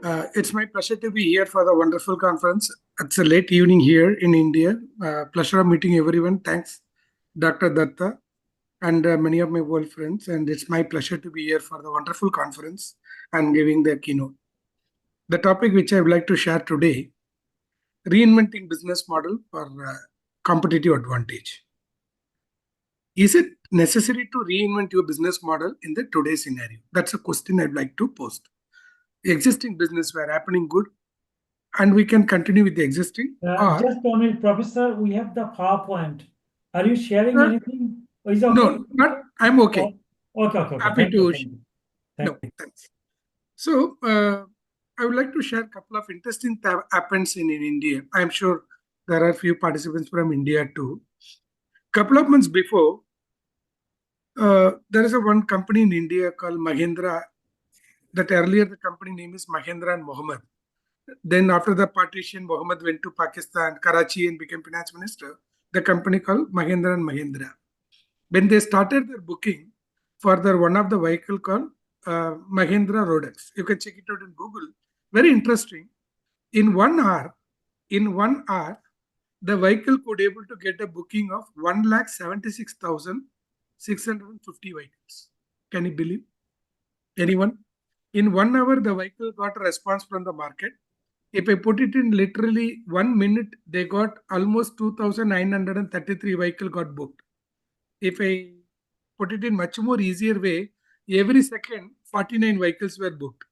It's my pleasure to be here for the wonderful conference. It's a late evening here in India. Pleasure of meeting everyone. Thanks, Dr. Datta, and many of my old friends. And it's my pleasure to be here for the wonderful conference and giving the keynote. The topic which I would like to share today, reinventing business model for competitive advantage. Is it necessary to reinvent your business model in the today's scenario? That's a question I'd like to post. Existing business were happening good, and we can continue with the existing. Just a minute, Professor. We have the PowerPoint. Are you sharing anything? Is it okay? No, not. I'm okay. Okay. Happy Thank to. you. No, thanks. So, I would like to share a couple of interesting happens in India. I'm sure there are a few participants from India too. Couple of months before, there is one company in India called Mahindra. That earlier the company name is Mahindra and Mohammed. Then after the partition, Mohammed went to Pakistan, Karachi, and became finance minister. The company called Mahindra and Mahindra. When they started their booking for their one of the vehicle called Mahindra Rodex, you can check it out in Google. Very interesting. In 1 hour, the vehicle could able to get a booking of 1,76,650 vehicles. Can you believe? Anyone? In 1 hour, the vehicle got a response from the market. If I put it in literally 1 minute, they got almost 2,933 vehicle got booked. If I put it in much more easier way, every second 49 vehicles were booked.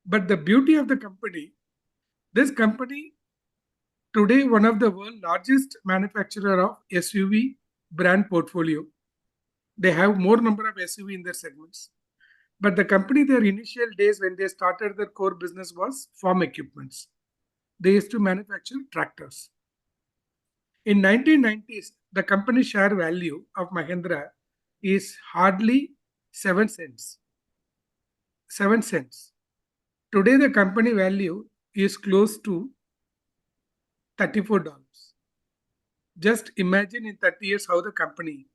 But the beauty of the company, this company today one of the world's largest manufacturer of SUV brand portfolio. They have more number of SUV in their segments. But the company, their initial days when they started their core business was farm equipments. They used to manufacture tractors. In 1990s, the company share value of Mahindra is hardly 7 cents. 7 cents. Today, the company value is close to $34. Just imagine in 30 years how the company's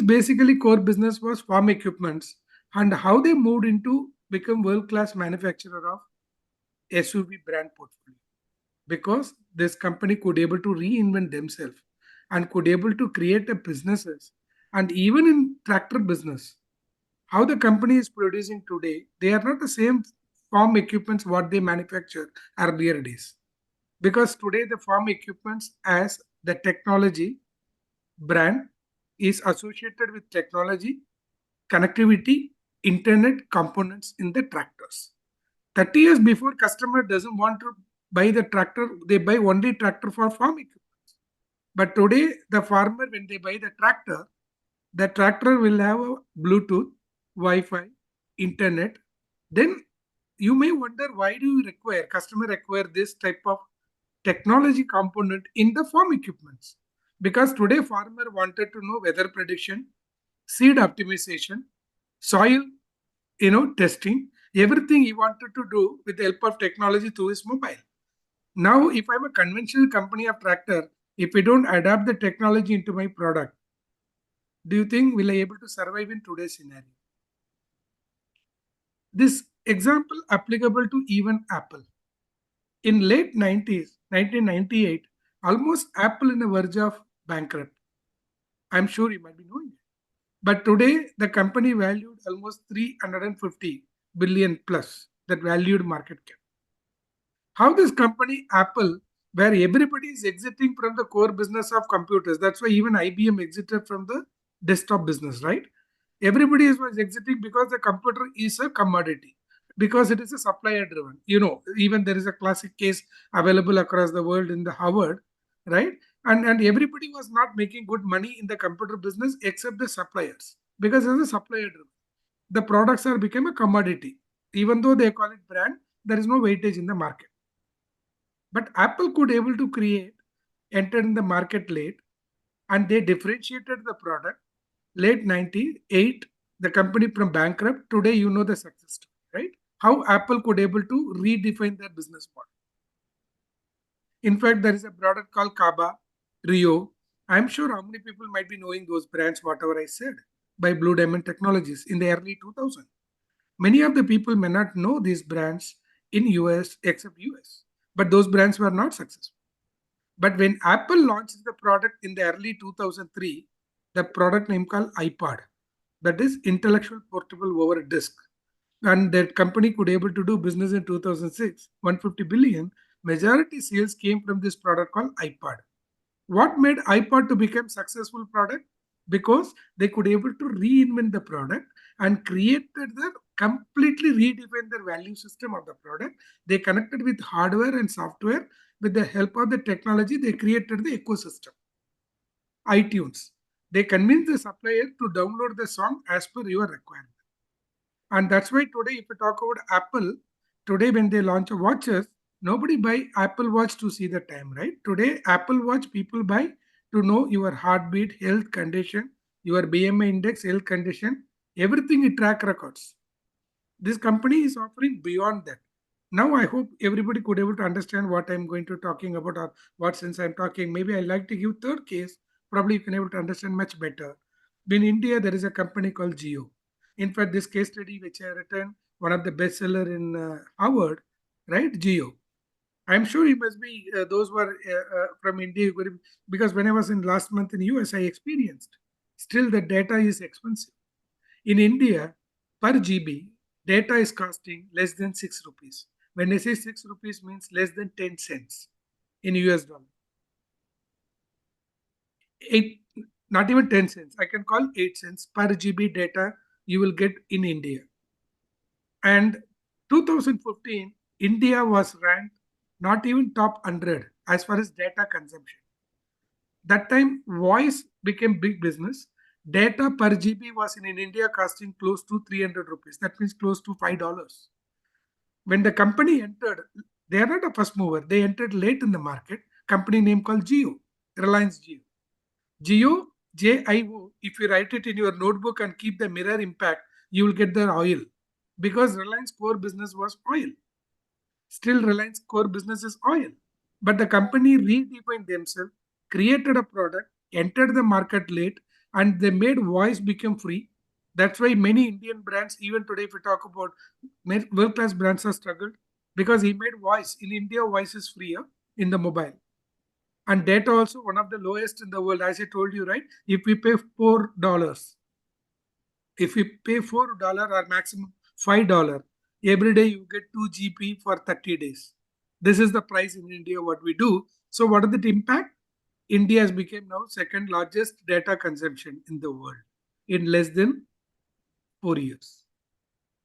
basically core business was farm equipments, and how they moved into become world-class manufacturer of SUV brand portfolio. Because this company could able to reinvent themselves and could able to create a businesses. And even in tractor business, how the company is producing today, they are not the same farm equipments what they manufacture earlier days. Because today the farm equipments as the technology brand is associated with technology, connectivity, internet components in the tractors. 30 years before, customer doesn't want to buy the tractor, they buy only tractor for farm equipment. But today, the farmer, when they buy the tractor will have a Bluetooth, Wi-Fi, internet. Then you may wonder, why do you customer require this type of technology component in the farm equipments? Because today farmer wanted to know weather prediction, seed optimization, soil, testing, everything he wanted to do with the help of technology through his mobile. Now, if I'm a conventional company of tractor, if I don't adapt the technology into my product, do you think will I able to survive in today's scenario? This example applicable to even Apple. In late 90s, 1998, almost Apple in the verge of bankrupt. I'm sure you might be knowing it. But today, the company valued almost 350 billion plus, that valued market cap. How this company, Apple, where everybody is exiting from the core business of computers. That's why even IBM exited from the desktop business, right? Everybody was exiting because the computer is a commodity, because it is a supplier driven. Even there is a classic case available across the world in the Harvard, right? And everybody was not making good money in the computer business except the suppliers, because it is a supplier driven. The products are become a commodity. Even though they call it brand, there is no weightage in the market. But Apple could able to enter in the market late, and they differentiated the product. Late 98, the company from bankrupt. Today, you know the success story, right? How Apple could able to redefine their business model. In fact, there is a product called Kaba, Rio. I'm sure how many people might be knowing those brands, whatever I said, by Blue Diamond Technologies in the early 2000s. Many of the people may not know these brands in US except US, but those brands were not successful. But when Apple launched the product in the early 2003, the product name called iPod, that is intellectual portable over disk, and that company could able to do business in 2006, 150 billion. Majority sales came from this product called iPod. What made iPod to become successful product? Because they could able to reinvent the product and created the completely redefine the value system of the product. They connected with hardware and software. With the help of the technology, they created the ecosystem. iTunes. They convinced the supplier to download the song as per your requirement. And that's why today, if you talk about Apple, today when they launch watches, nobody buy Apple Watch to see the time, right? Today, Apple Watch people buy to know your heartbeat, health condition, your BMI index, health condition, everything it track records. This company is offering beyond that. Now I hope everybody could able to understand what I'm going to talking about or what sense I'm talking. Maybe I like to give third case. Probably you can able to understand much better. In India, there is a company called Geo. In fact, this case study which I written, one of the bestseller in Harvard, right? Geo. I'm sure you must be those who are from India because when I was in last month in US, I experienced. Still, the data is expensive. In India, per GB, data is costing less than 6 rupees. When I say 6 rupees means less than 10 cents in US dollar. Eight, not even 10 cents. I can call 8 cents per GB data you will get in India. And 2015, India was ranked not even top 100 as far as data consumption. That time, voice became big business. Data per GB was in India costing close to 300 rupees. That means close to $5. When the company entered, they are not a first mover. They entered late in the market. Company name called Geo, Reliance Geo. Geo, JIO, if you write it in your notebook and keep the mirror impact, you will get the oil. Because Reliance core business was oil. Still, Reliance core business is oil. But the company redefined themselves, created a product, entered the market late, and they made voice become free. That's why many Indian brands, even today, if we talk about world-class brands, have struggled because he made voice. In India, voice is free in the mobile. And data also one of the lowest in the world. As I told you, right? If we pay $4, if we pay $4 or maximum $5, every day you get 2 GB for 30 days. This is the price in India, what we do. So what are the impact? India has become now second largest data consumption in the world in less than 4 years.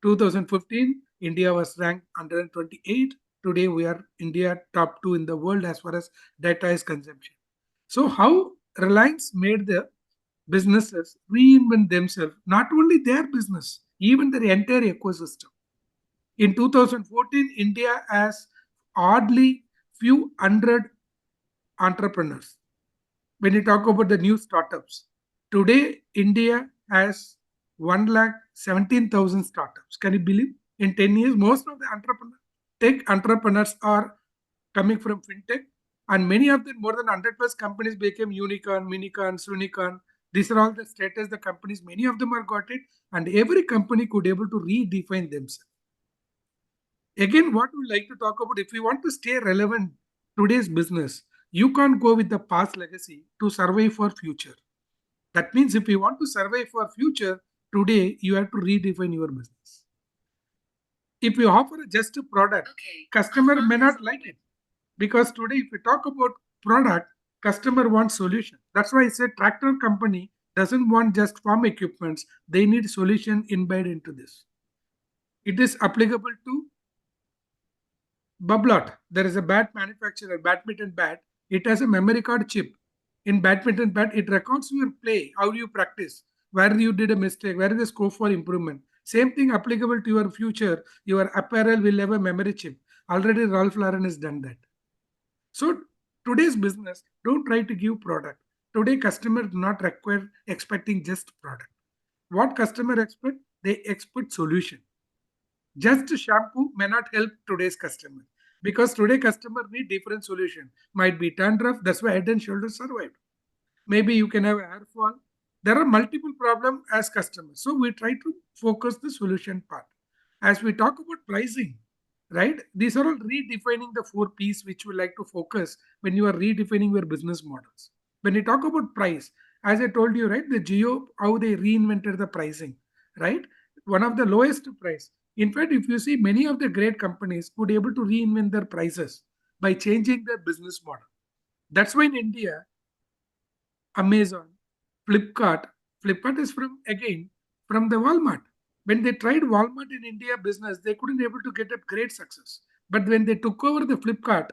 2015, India was ranked 128. Today we are India top 2 in the world as far as data is consumption. So how Reliance made the businesses reinvent themselves, not only their business, even their entire ecosystem. In 2014, India has oddly few hundred entrepreneurs. When you talk about the new startups, today India has 1 lakh 17,000 startups. Can you believe? In 10 years, most of the tech entrepreneurs are coming from fintech, and many of them, more than 100 plus companies became unicorn, minicorn, sunicorn. These are all the status the companies, many of them are got it, and every company could able to redefine themselves. Again, what we like to talk about, if we want to stay relevant today's business, you can't go with the past legacy to survive for future. That means if you want to survive for future, today you have to redefine your business. If you offer just a product, customer may not like it. Because today, if we talk about product, customer wants solution. That's why I said tractor company doesn't want just farm equipments. They need solution embedded into this. It is applicable to Bublot. There is a bat manufacturer, badminton bat. It has a memory card chip. In badminton bat, it records your play, how you practice, where you did a mistake, where is the scope for improvement. Same thing applicable to your future. Your apparel will have a memory chip. Already Ralph Lauren has done that. So today's business, don't try to give product. Today, customer do not require expecting just product. What customer expect? They expect solution. Just shampoo may not help today's customer because today customer need different solution. Might be dandruff, that's why head and shoulders survived. Maybe you can have a hair fall. There are multiple problems as customers. So we try to focus the solution part. as we talk about pricing, right? These are all redefining the 4 Ps which we like to focus when you are redefining your business models. When you talk about price, as I told you, right, the Geo, how they reinvented the pricing, right? One of the lowest price. In fact, if you see, many of the great companies could able to reinvent their prices by changing their business model. That's why in India, Amazon, Flipkart. Flipkart is from again from the Walmart. When they tried Walmart in India business, they couldn't able to get a great success. But when they took over the Flipkart,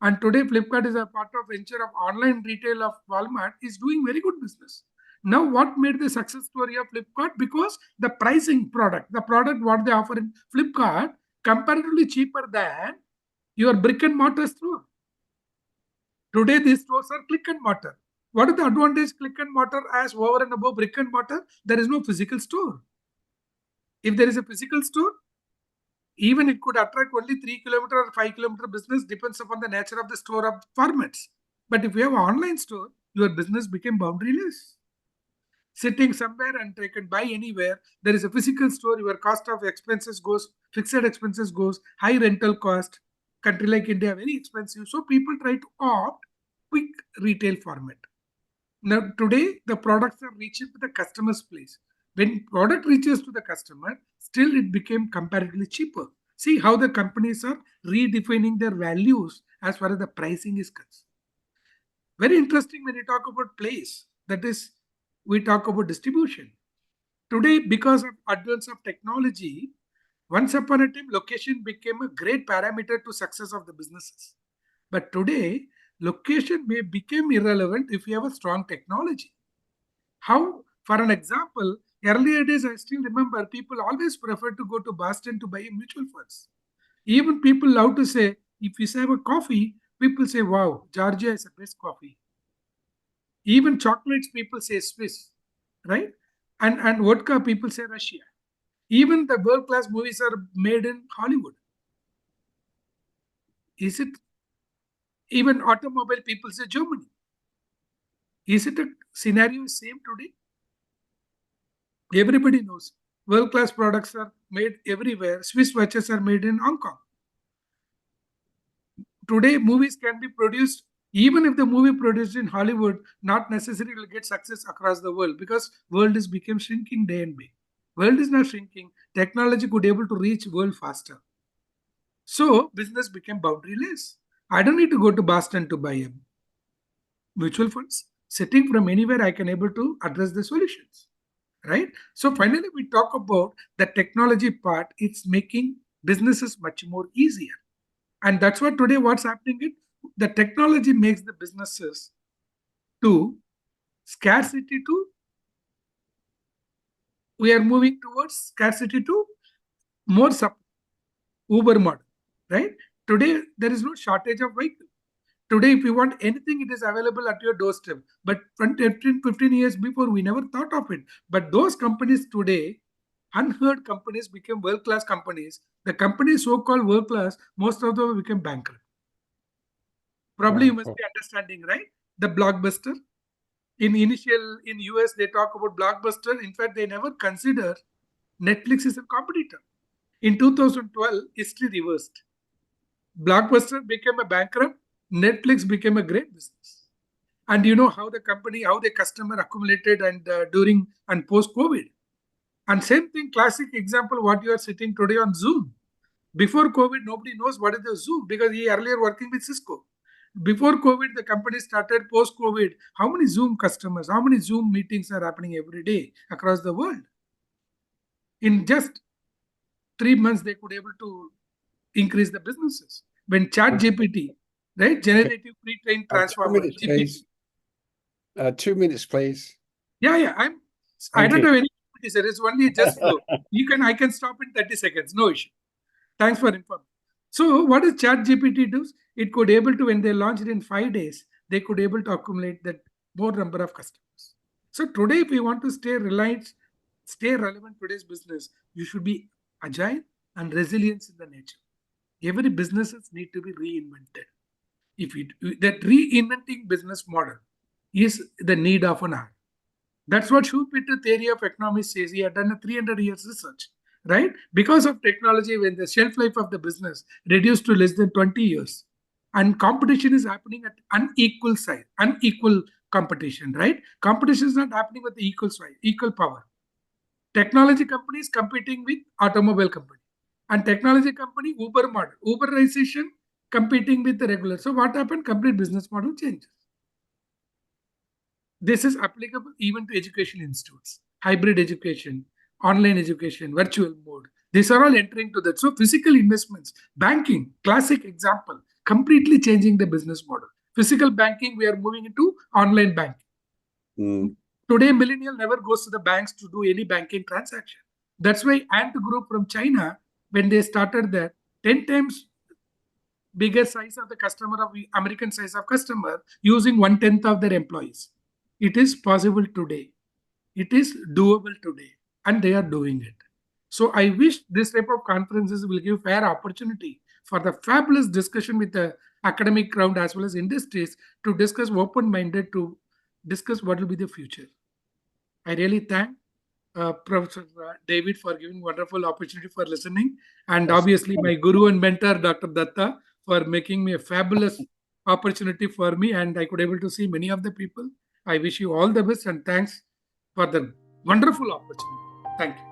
and today Flipkart is a part of venture of online retail of Walmart, is doing very good business. Now, what made the success story of Flipkart? Because the pricing product, the product what they offer in Flipkart, comparatively cheaper than your brick and mortar store. Today, these stores are click and mortar. What is the advantage click and mortar as over and above brick and mortar? There is no physical store. If there is a physical store, even it could attract only 3 kilometer or 5 kilometer business, depends upon the nature of the store of formats. But if you have an online store, your business became boundaryless. Sitting somewhere and they can buy anywhere. There is a physical store, your cost of expenses goes, fixed expenses goes, high rental cost. Country like India, very expensive. So people try to opt quick retail format. Now, today, the products are reaching to the customer's place. When product reaches to the customer, still it became comparatively cheaper. See how the companies are redefining their values as far as the pricing is concerned. Very interesting when you talk about place. That is, we talk about distribution. Today, because of advance of technology, once upon a time, location became a great parameter to success of the businesses. But today, location may become irrelevant if you have a strong technology. How, for an example, earlier days, I still remember people always prefer to go to Boston to buy mutual funds. Even people love to say, if you have a coffee, people say, wow, Georgia is the best coffee. Even chocolates, people say Swiss, right? And vodka, people say Russia. Even the world class movies are made in Hollywood. Is it even automobile people say Germany? Is it a scenario same today? Everybody knows world class products are made everywhere. Swiss watches are made in Hong Kong. Today, movies can be produced, even if the movie produced in Hollywood, not necessarily will get success across the world because world is become shrinking day and day. World is not shrinking. Technology could able to reach world faster. So business became boundaryless. I don't need to go to Boston to buy a mutual funds. Sitting from anywhere, I can able to address the solutions. Right? So finally, we talk about the technology part. It's making businesses much more easier. And that's what today what's happening is the technology makes the businesses to scarcity to, we are moving towards scarcity to more supply. Uber model, right? Today, there is no shortage of vehicle. Today, if you want anything, it is available at your doorstep. But 15 years before, we never thought of it. But those companies today, unheard companies became world-class companies. The companies so-called world-class, most of them became bankrupt. Probably you must be understanding, right? The Blockbuster. In US, they talk about Blockbuster. In fact, they never consider Netflix is a competitor. In 2012, history reversed. Blockbuster became a bankrupt. Netflix became a great business. And you know how the company, how the customer accumulated and during and post COVID. And same thing, classic example, what you are sitting today on Zoom. Before COVID, nobody knows what is the Zoom because he earlier working with Cisco. Before COVID, the company started. Post COVID, how many Zoom customers, how many Zoom meetings are happening every day across the world? In just 3 months, they could able to increase the businesses. When Chat GPT, right, generative pre-trained 2 transformer, minutes, GPT. please. 2 minutes, please. Yeah, I Thank don't you. have any GPT, sir. It's only just flow. I can stop in 30 seconds, no issue. Thanks for informing. So what does Chat GPT do? It could able to, when they launched it in 5 days, they could able to accumulate that more number of customers. So today, if you want to stay reliant, stay relevant to today's business, you should be agile and resilience in the nature. Every businesses need to be reinvented. If it, that reinventing business model is the need of an hour. That's what Schumpeter theory of economics says. He had done a 300 years research. right? Because of technology, when the shelf life of the business reduced to less than 20 years, and competition is happening at unequal size, unequal competition, right? Competition is not happening with the equal size, equal power. Technology companies competing with automobile company, and technology company Uber model, Uberization competing with the regular. So what happened? Complete business model changes. This is applicable even to education institutes, hybrid education, online education, virtual mode. These are all entering to that. So physical investments, banking, classic example, completely changing the business model. Physical banking, we are moving into online banking. Mm. Today, millennial never goes to the banks to do any banking transaction. That's why Ant Group from China, when they started that, 10 times bigger size of the customer of American size of customer using 1/10 of their employees. It is possible today. It is doable today, and they are doing it. So I wish this type of conferences will give fair opportunity for the fabulous discussion with the academic crowd as well as industries to discuss open-minded to discuss what will be the future. I really thank Professor David for giving wonderful opportunity for listening, and Yes. obviously my guru and mentor Dr. Datta for making me a fabulous opportunity for me, and I could able to see many of the people. I wish you all the best and thanks for the wonderful opportunity. Thank you.